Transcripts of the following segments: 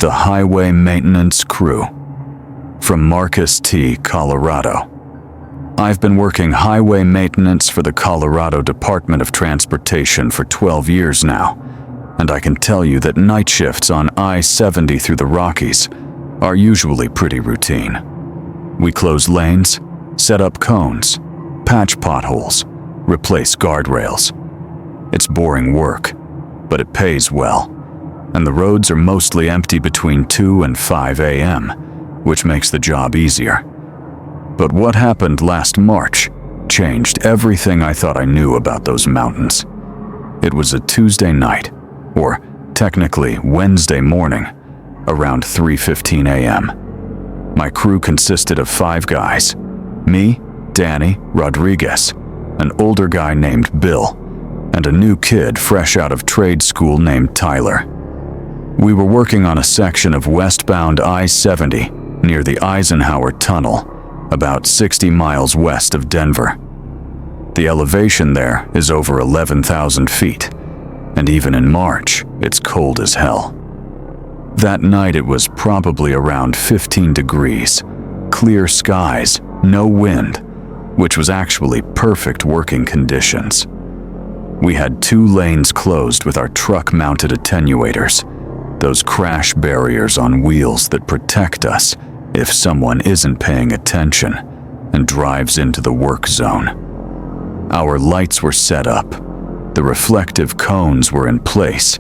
The Highway Maintenance Crew. From Marcus T., Colorado. I've been working highway maintenance for the Colorado Department of Transportation for 12 years now, and I can tell you that night shifts on I-70 through the Rockies are usually pretty routine. We close lanes, set up cones, patch potholes, replace guardrails. It's boring work, but it pays well, and the roads are mostly empty between 2 and 5 a.m., which makes the job easier. But what happened last March changed everything I thought I knew about those mountains. It was a Tuesday night, or technically Wednesday morning, around 3:15 a.m. My crew consisted of 5 guys: me, Danny, Rodriguez, an older guy named Bill, and a new kid fresh out of trade school named Tyler. We were working on a section of westbound I-70 near the Eisenhower Tunnel, about 60 miles west of Denver. The elevation there is over 11,000 feet, and even in March, it's cold as hell. That night it was probably around 15 degrees, clear skies, no wind, which was actually perfect working conditions. We had 2 lanes closed with our truck-mounted attenuators, those crash barriers on wheels that protect us if someone isn't paying attention and drives into the work zone. Our lights were set up, the reflective cones were in place,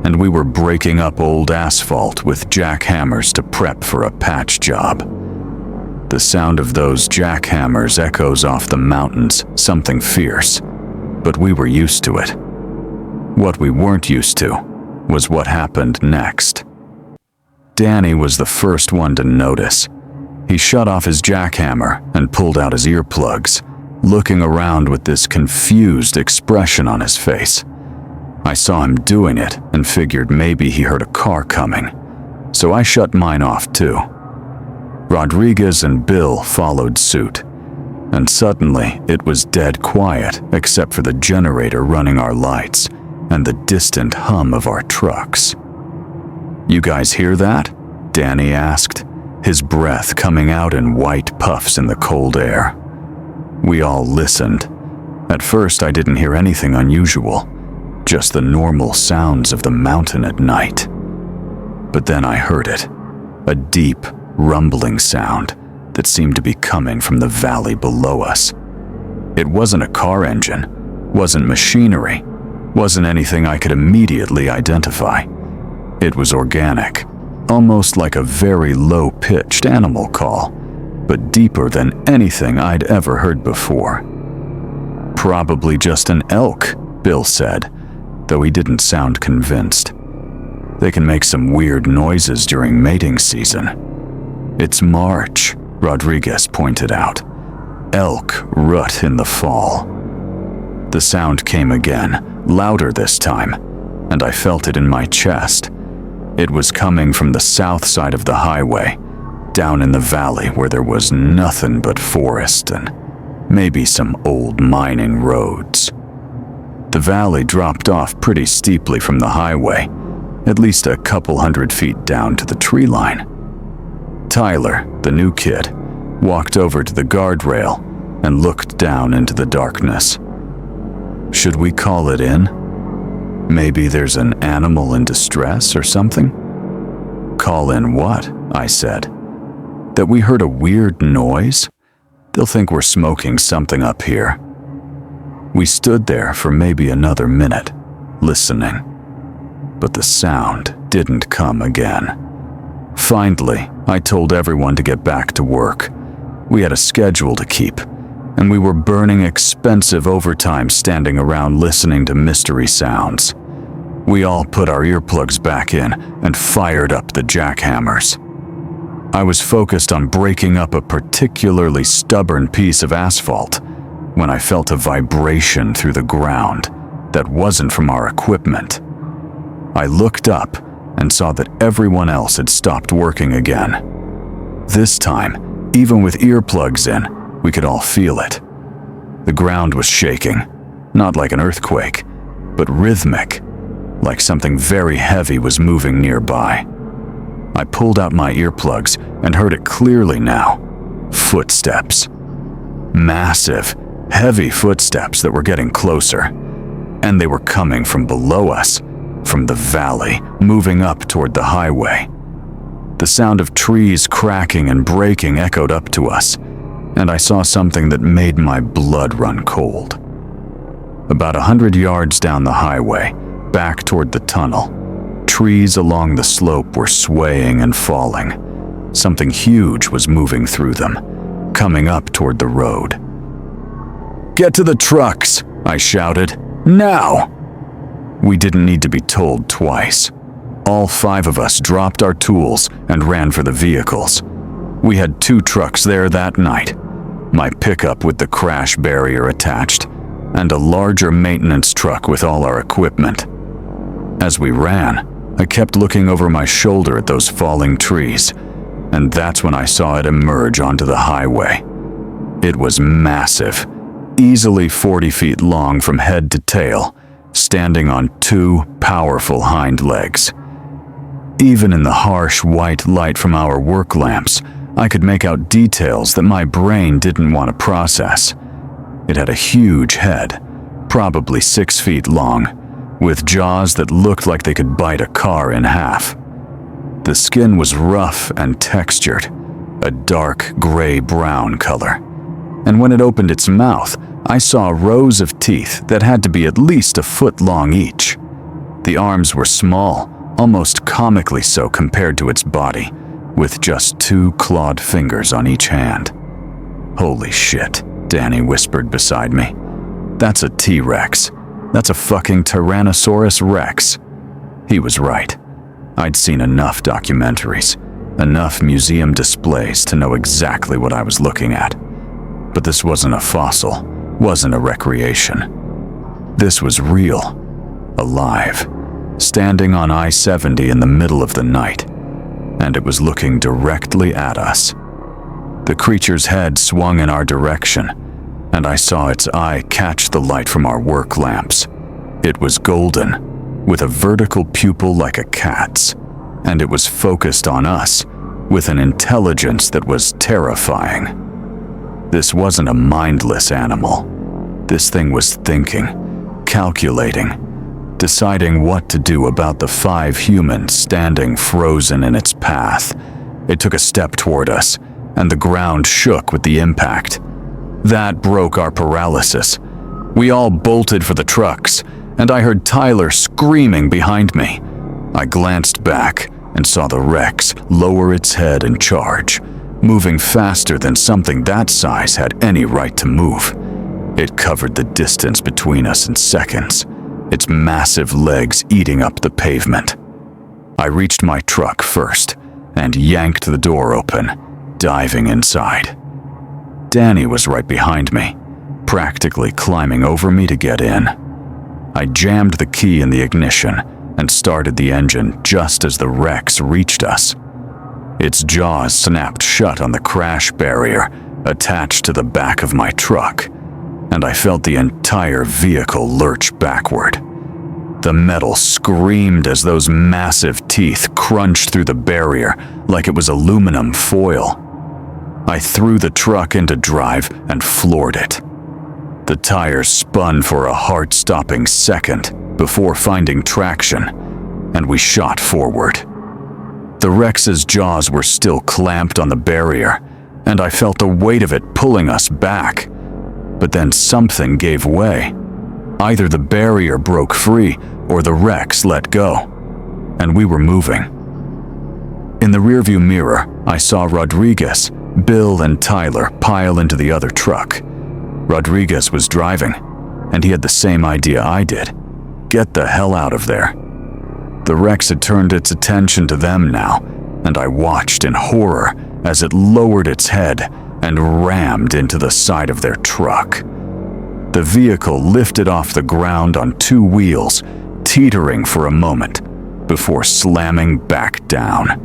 and we were breaking up old asphalt with jackhammers to prep for a patch job. The sound of those jackhammers echoes off the mountains, something fierce, but we were used to it. What we weren't used to was what happened next. Danny was the first one to notice. He shut off his jackhammer and pulled out his earplugs, looking around with this confused expression on his face. I saw him doing it and figured maybe he heard a car coming, so I shut mine off too. Rodriguez and Bill followed suit, and suddenly it was dead quiet except for the generator running our lights and the distant hum of our trucks. "You guys hear that?" Danny asked, his breath coming out in white puffs in the cold air. We all listened. At first I didn't hear anything unusual, just the normal sounds of the mountain at night. But then I heard it, a deep, rumbling sound that seemed to be coming from the valley below us. It wasn't a car engine, wasn't machinery, wasn't anything I could immediately identify. It was organic, almost like a very low-pitched animal call, but deeper than anything I'd ever heard before. "Probably just an elk," Bill said, though he didn't sound convinced. "They can make some weird noises during mating season." "It's March," Rodriguez pointed out. "Elk rut in the fall." The sound came again, louder this time, and I felt it in my chest. It was coming from the south side of the highway, down in the valley where there was nothing but forest and maybe some old mining roads. The valley dropped off pretty steeply from the highway, at least a couple hundred feet down to the tree line. Tyler, the new kid, walked over to the guardrail and looked down into the darkness. "Should we call it in? Maybe there's an animal in distress or something?" "Call in what?" I said. "That we heard a weird noise? They'll think we're smoking something up here." We stood there for maybe another minute, listening. But the sound didn't come again. Finally, I told everyone to get back to work. We had a schedule to keep, and we were burning expensive overtime standing around listening to mystery sounds. We all put our earplugs back in and fired up the jackhammers. I was focused on breaking up a particularly stubborn piece of asphalt when I felt a vibration through the ground that wasn't from our equipment. I looked up and saw that everyone else had stopped working again. This time, even with earplugs in, we could all feel it. The ground was shaking, not like an earthquake, but rhythmic, like something very heavy was moving nearby. I pulled out my earplugs and heard it clearly now. Footsteps. Massive, heavy footsteps that were getting closer. And they were coming from below us, from the valley, moving up toward the highway. The sound of trees cracking and breaking echoed up to us, and I saw something that made my blood run cold. About 100 yards down the highway, back toward the tunnel, trees along the slope were swaying and falling. Something huge was moving through them, coming up toward the road. "Get to the trucks!" I shouted. "Now!" We didn't need to be told twice. All 5 of us dropped our tools and ran for the vehicles. We had 2 trucks there that night, my pickup with the crash barrier attached, and a larger maintenance truck with all our equipment. As we ran, I kept looking over my shoulder at those falling trees, and that's when I saw it emerge onto the highway. It was massive, easily 40 feet long from head to tail, standing on 2 powerful hind legs. Even in the harsh white light from our work lamps, I could make out details that my brain didn't want to process. It had a huge head, probably 6 feet long, with jaws that looked like they could bite a car in half. The skin was rough and textured, a dark gray-brown color. And when it opened its mouth, I saw rows of teeth that had to be at least a foot long each. The arms were small, almost comically so compared to its body, with just 2 clawed fingers on each hand. "Holy shit," Danny whispered beside me. "That's a T-Rex. That's a fucking Tyrannosaurus Rex." He was right. I'd seen enough documentaries, enough museum displays to know exactly what I was looking at. But this wasn't a fossil, wasn't a recreation. This was real, alive, standing on I-70 in the middle of the night, and it was looking directly at us. The creature's head swung in our direction, and I saw its eye catch the light from our work lamps. It was golden, with a vertical pupil like a cat's, and it was focused on us with an intelligence that was terrifying. This wasn't a mindless animal. This thing was thinking, calculating, deciding what to do about the 5 humans standing frozen in its path. It took a step toward us, and the ground shook with the impact. That broke our paralysis. We all bolted for the trucks, and I heard Tyler screaming behind me. I glanced back and saw the Rex lower its head and charge, moving faster than something that size had any right to move. It covered the distance between us in seconds, its massive legs eating up the pavement. I reached my truck first and yanked the door open, diving inside. Danny was right behind me, practically climbing over me to get in. I jammed the key in the ignition and started the engine just as the Rex reached us. Its jaws snapped shut on the crash barrier attached to the back of my truck, and I felt the entire vehicle lurch backward. The metal screamed as those massive teeth crunched through the barrier like it was aluminum foil. I threw the truck into drive and floored it. The tires spun for a heart-stopping second before finding traction, and we shot forward. The Rex's jaws were still clamped on the barrier, and I felt the weight of it pulling us back. But then something gave way. Either the barrier broke free or the Rex let go, and we were moving. In the rearview mirror, I saw Rodriguez, Bill, and Tyler pile into the other truck. Rodriguez was driving, and he had the same idea I did. Get the hell out of there. The Rex had turned its attention to them now, and I watched in horror as it lowered its head and rammed into the side of their truck. The vehicle lifted off the ground on 2 wheels, teetering for a moment, before slamming back down.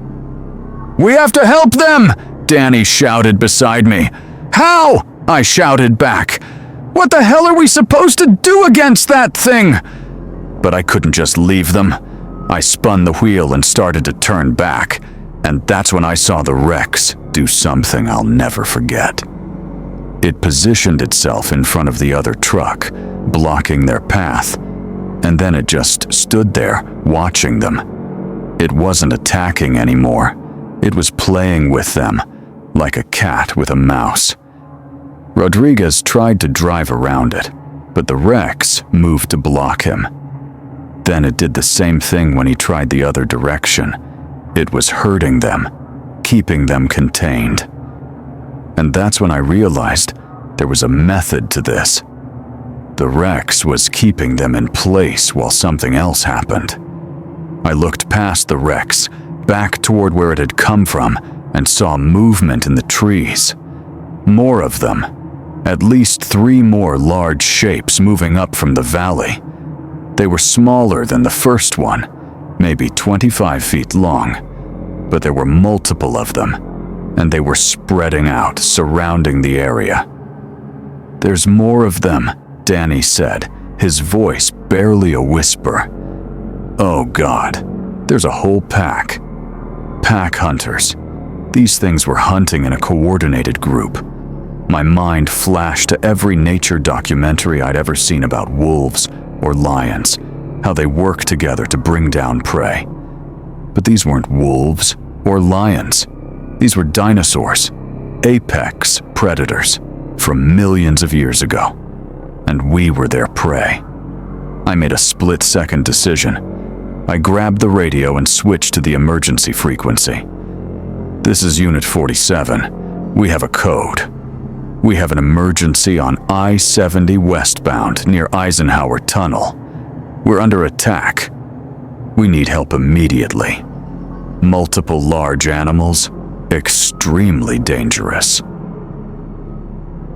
"We have to help them!" Danny shouted beside me. "How?" I shouted back. "What the hell are we supposed to do against that thing?" But I couldn't just leave them. I spun the wheel and started to turn back, And that's when I saw the Rex do something I'll never forget. It positioned itself in front of the other truck, blocking their path, and then it just stood there, watching them. It wasn't attacking anymore. It was playing with them, like a cat with a mouse. Rodriguez tried to drive around it, but the Rex moved to block him. Then it did the same thing when he tried the other direction. It was hurting them, keeping them contained. And that's when I realized there was a method to this. The Rex was keeping them in place while something else happened. I looked past the Rex, back toward where it had come from, and saw movement in the trees. More of them. At least 3 more large shapes moving up from the valley. They were smaller than the first one, maybe 25 feet long, but there were multiple of them, and they were spreading out, surrounding the area. "There's more of them," Danny said, his voice barely a whisper. "Oh God, there's a whole pack. Pack hunters. These things were hunting in a coordinated group." My mind flashed to every nature documentary I'd ever seen about wolves or lions, how they work together to bring down prey. But these weren't wolves or lions. These were dinosaurs, apex predators from millions of years ago, and we were their prey. I made a split-second decision. I grabbed the radio and switched to the emergency frequency. "This is Unit 47. We have a code. We have an emergency on I-70 westbound near Eisenhower Tunnel. We're under attack. We need help immediately. Multiple large animals, extremely dangerous."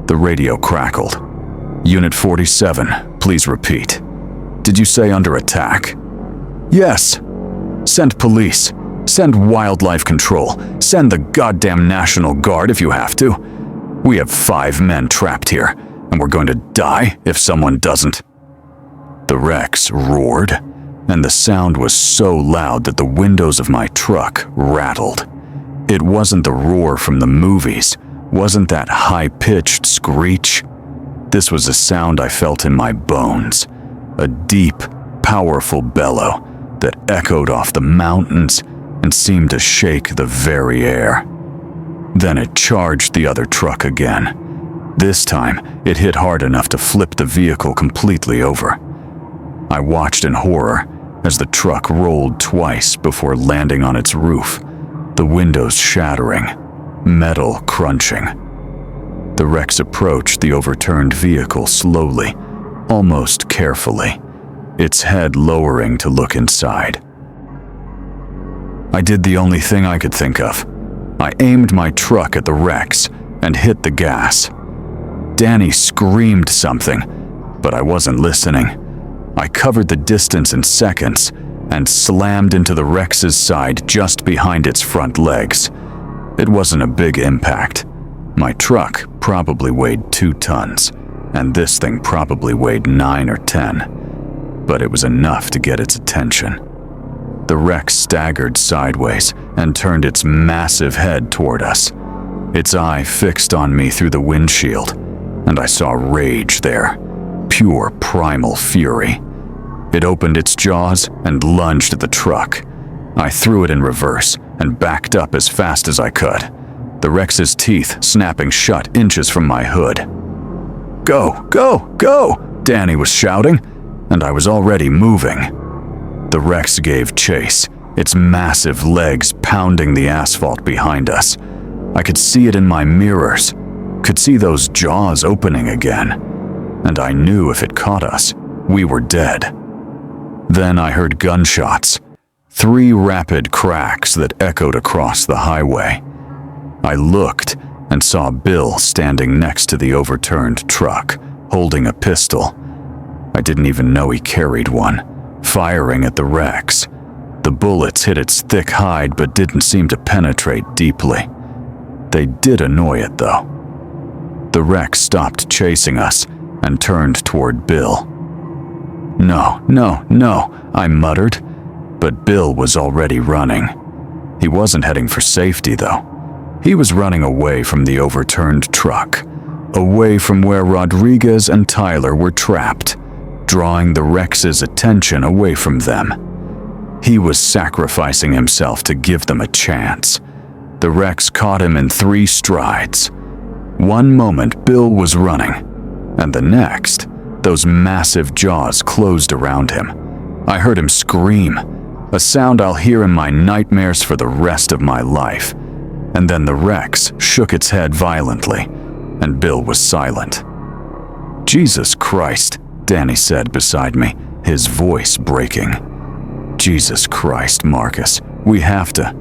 The radio crackled. "Unit 47, please repeat. Did you say under attack?" "Yes. Send police. Send wildlife control. Send the goddamn National Guard if you have to. We have 5 men trapped here, and we're going to die if someone doesn't." The Rex roared, and the sound was so loud that the windows of my truck rattled. It wasn't the roar from the movies, wasn't that high-pitched screech. This was a sound I felt in my bones, a deep, powerful bellow that echoed off the mountains and seemed to shake the very air. Then it charged the other truck again. This time, it hit hard enough to flip the vehicle completely over. I watched in horror as the truck rolled twice before landing on its roof, the windows shattering, metal crunching. The Rex approached the overturned vehicle slowly, almost carefully, its head lowering to look inside. I did the only thing I could think of. I aimed my truck at the Rex and hit the gas. Danny screamed something, but I wasn't listening. I covered the distance in seconds and slammed into the Rex's side just behind its front legs. It wasn't a big impact. My truck probably weighed 2 tons, and this thing probably weighed 9 or 10, but it was enough to get its attention. The Rex staggered sideways and turned its massive head toward us. Its eye fixed on me through the windshield, and I saw rage there, pure primal fury. It opened its jaws and lunged at the truck. I threw it in reverse and backed up as fast as I could, the Rex's teeth snapping shut inches from my hood. "Go, go, go!" Danny was shouting, and I was already moving. The Rex gave chase, its massive legs pounding the asphalt behind us. I could see it in my mirrors, could see those jaws opening again, and I knew if it caught us, we were dead. Then I heard gunshots, 3 rapid cracks that echoed across the highway. I looked and saw Bill standing next to the overturned truck, holding a pistol. I didn't even know he carried one, firing at the Rex. The bullets hit its thick hide but didn't seem to penetrate deeply. They did annoy it, though. The Rex stopped chasing us and turned toward Bill. "No, no, no," I muttered, but Bill was already running. He wasn't heading for safety, though. He was running away from the overturned truck, away from where Rodriguez and Tyler were trapped, drawing the Rex's attention away from them. He was sacrificing himself to give them a chance. The Rex caught him in 3 strides. One moment, Bill was running, and the next, those massive jaws closed around him. I heard him scream, a sound I'll hear in my nightmares for the rest of my life. And then the Rex shook its head violently, and Bill was silent. "Jesus Christ," Danny said beside me, his voice breaking. "Jesus Christ, Marcus, we have to."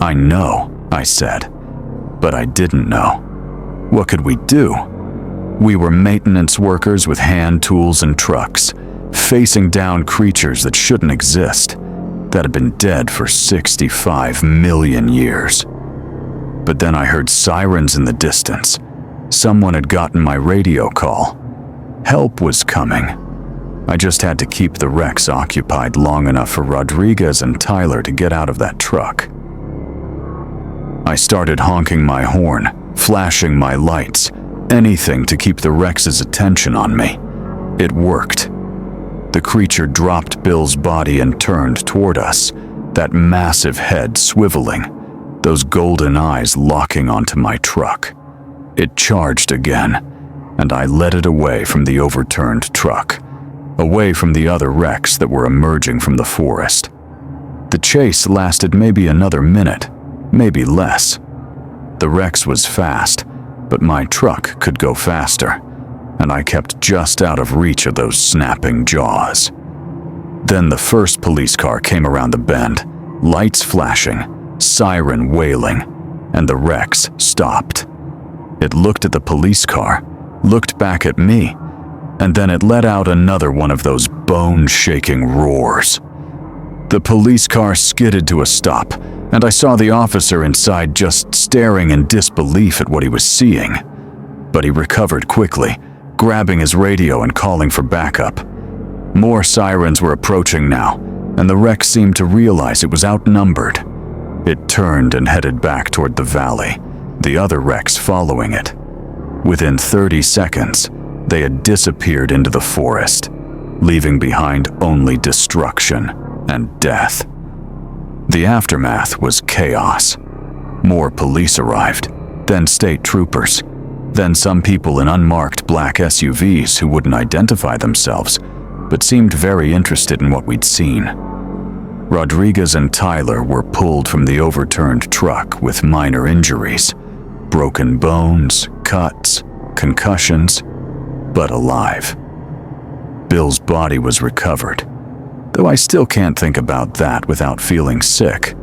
"I know," I said, but I didn't know. What could we do? We were maintenance workers with hand tools and trucks, facing down creatures that shouldn't exist, that had been dead for 65 million years. But then I heard sirens in the distance. Someone had gotten my radio call. Help was coming. I just had to keep the Rex occupied long enough for Rodriguez and Tyler to get out of that truck. I started honking my horn, flashing my lights, anything to keep the Rex's attention on me. It worked. The creature dropped Bill's body and turned toward us, that massive head swiveling, those golden eyes locking onto my truck. It charged again, and I led it away from the overturned truck, away from the other Rex that were emerging from the forest. The chase lasted maybe another minute, maybe less. The Rex was fast, but my truck could go faster, and I kept just out of reach of those snapping jaws. Then the first police car came around the bend, lights flashing, siren wailing, and the Rex stopped. It looked at the police car, looked back at me, and then it let out another one of those bone-shaking roars. The police car skidded to a stop, and I saw the officer inside just staring in disbelief at what he was seeing. But he recovered quickly, grabbing his radio and calling for backup. More sirens were approaching now, and the Rex seemed to realize it was outnumbered. It turned and headed back toward the valley, the other Rex following it. Within 30 seconds, they had disappeared into the forest, leaving behind only destruction and death. The aftermath was chaos. More police arrived, then state troopers, then some people in unmarked black SUVs who wouldn't identify themselves, but seemed very interested in what we'd seen. Rodriguez and Tyler were pulled from the overturned truck with minor injuries, broken bones, cuts, concussions, but alive. Bill's body was recovered, though I still can't think about that without feeling sick.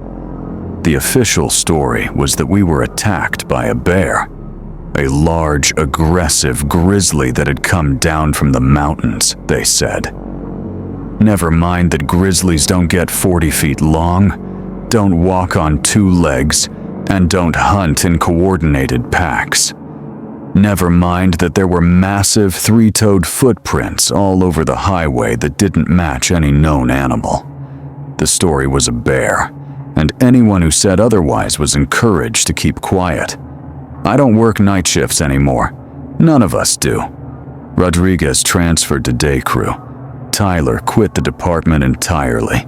The official story was that we were attacked by a bear, a large, aggressive grizzly that had come down from the mountains, they said. Never mind that grizzlies don't get 40 feet long, don't walk on 2 legs, and don't hunt in coordinated packs. Never mind that there were massive 3-toed footprints all over the highway that didn't match any known animal. The story was a bear, and anyone who said otherwise was encouraged to keep quiet. I don't work night shifts anymore. None of us do. Rodriguez transferred to day crew. Tyler quit the department entirely,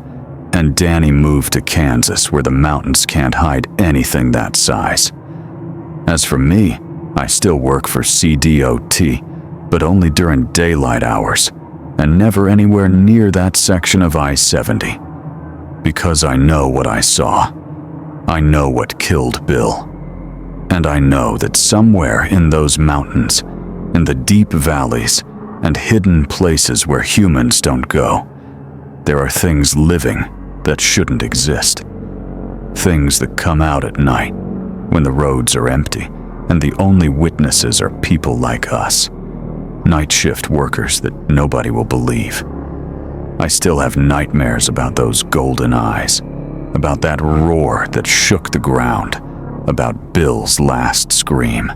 and Danny moved to Kansas, where the mountains can't hide anything that size. As for me, I still work for CDOT, but only during daylight hours, and never anywhere near that section of I-70. Because I know what I saw. I know what killed Bill. And I know that somewhere in those mountains, in the deep valleys, and hidden places where humans don't go, there are things living that shouldn't exist. Things that come out at night, when the roads are empty, and the only witnesses are people like us. Night shift workers that nobody will believe. I still have nightmares about those golden eyes, about that roar that shook the ground, about Bill's last scream.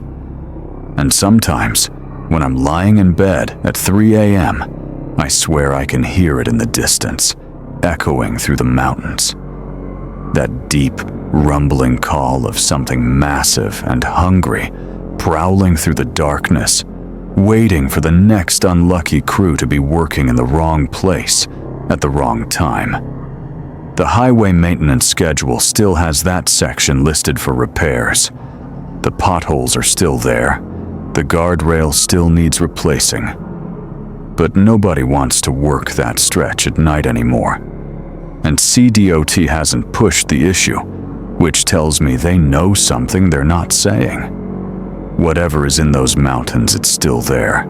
And sometimes, when I'm lying in bed at 3 a.m., I swear I can hear it in the distance, echoing through the mountains. That deep, rumbling call of something massive and hungry, prowling through the darkness, waiting for the next unlucky crew to be working in the wrong place at the wrong time. The highway maintenance schedule still has that section listed for repairs. The potholes are still there. The guardrail still needs replacing. But nobody wants to work that stretch at night anymore. And CDOT hasn't pushed the issue, which tells me they know something they're not saying. Whatever is in those mountains, it's still there.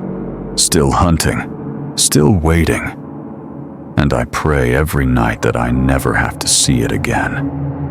Still hunting. Still waiting. And I pray every night that I never have to see it again.